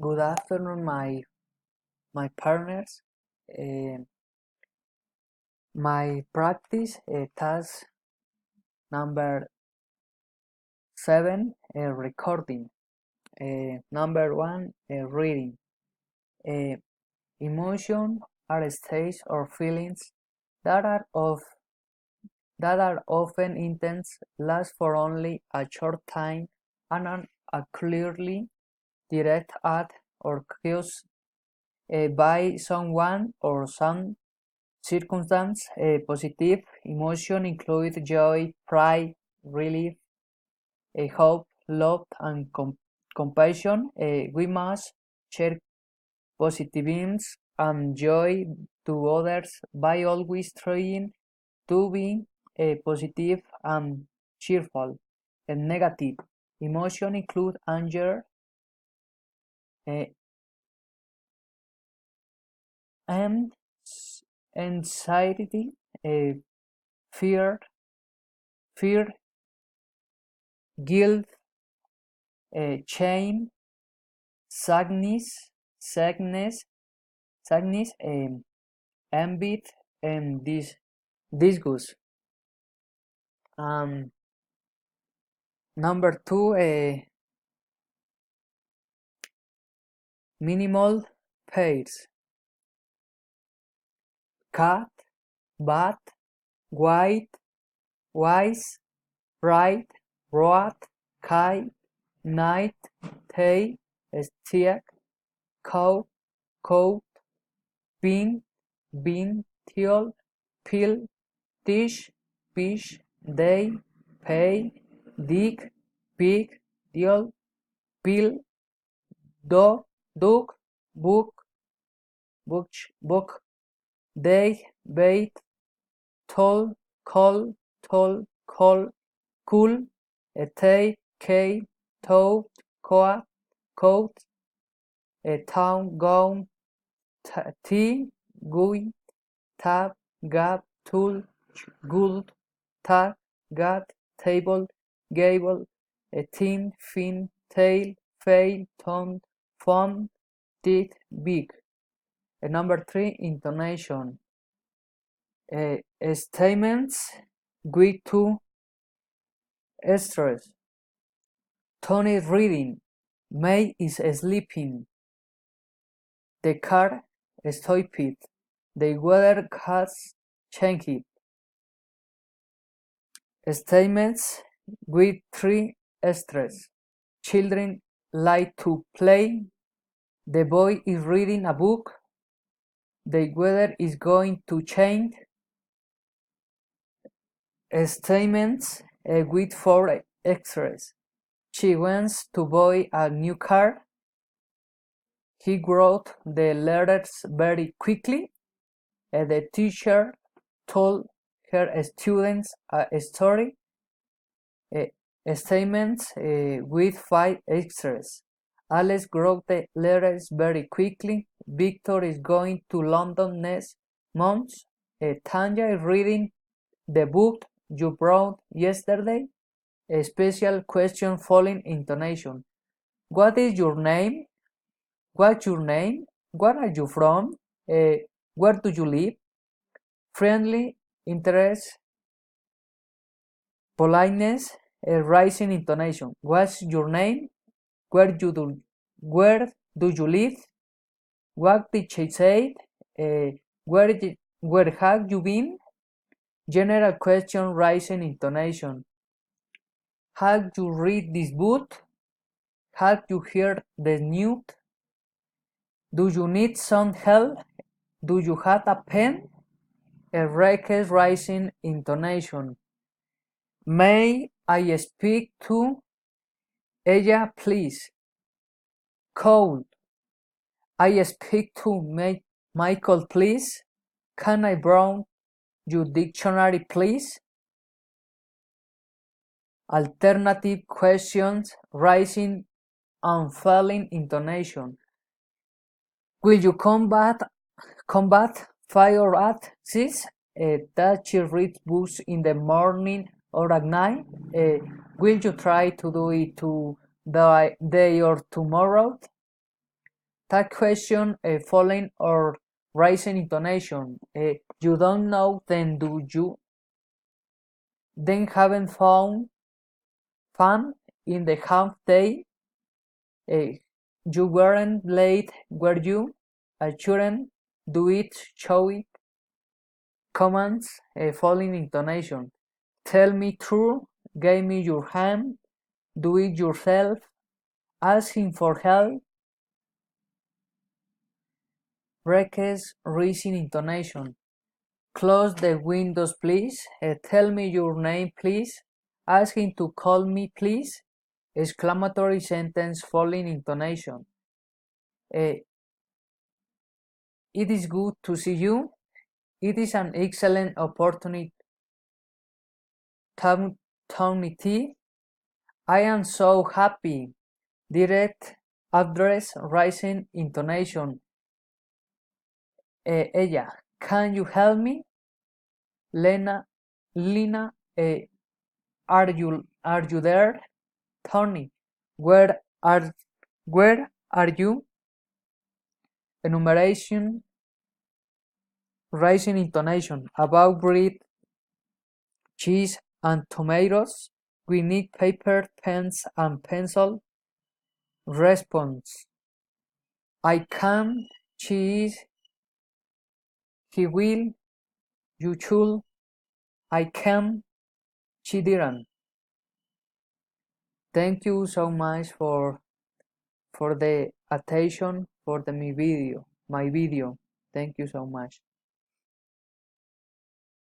Good afternoon, my partners. Uh, my practice task number 7, recording. Number 1, reading. Uh, Emotion are states or feelings that are of that are often intense, last for only a short time, and are clearly directed at or caused by someone or some circumstance. Positive emotion include joy, pride, relief, hope, love, and compassion. We must share positivism and joy to others by always trying to be positive and cheerful. And negative emotion include anger, uh, and anxiety, uh, fear, fear, guilt, shame, sadness, sadness, sadness, envy, and disgust. Um, Number 2, minimal pairs: cat, bat, white, wise, bright, road, kite, night, tay, stick, cow, coat, bean, bean, teal, pill, dish, fish, day, pay, dig, pig, deal, pill, dog, duck, book, book, day, bait, toll, call, cool, tay, kay, toad, coat, town, gown, tea, gui, tab, gap, tool, good, tag, gat, table, gable, tin, fin, tail, fail, tongue, fun, teeth, big. Number 3, intonation. Statements with two stress. Tony is reading. May is sleeping. The car stopped. The weather has changed. Statements with three stress. Children like to play. The boy is reading a book. The weather is going to change. Statements with four stress. She wants to buy a new car. He wrote the letters very quickly. The teacher told her students a story. Statements with five extras. Alex wrote the letters very quickly. Victor is going to London next month. Tanya is reading the book you brought yesterday. A special question following intonation. What is your name? What's your name? Where are you from? Where do you live? Friendly, interest, politeness, rising intonation. What's your name? Where do you live? What did she say? Where have you been? General question, rising intonation. Have you read this book? Have you heard the news? Do you need some help? Do you have a pen? A raised rising intonation. May I speak to ella, please? Cold. I speak to Michael, please? Can I borrow your dictionary, please? Alternative questions, rising and falling intonation. Will you combat fire at 6? That she reads books in the morning or at night? Will you try to do it today or tomorrow? That question, falling or rising intonation. You don't know, then do you? Then haven't found fun in the half day. You weren't late, were you? I shouldn't do it, show it. Commands, falling intonation. Tell me true, give me your hand, do it yourself, asking for help. Breaks, rising intonation. Close the windows, please. Tell me your name, please. Asking to call me, please. Exclamatory sentence, falling intonation. It is good to see you. It is an excellent opportunity. Tony T. I am so happy. Direct address, rising intonation. Ella, can you help me? Lena, are you there? Tony, where are you? Enumeration, rising intonation. About bread, cheese, and tomatoes. We need paper, pens, and pencil. Response. I can, cheese, he will, you should, I can, she didn't. Thank you so much for the attention for my video. Thank you so much.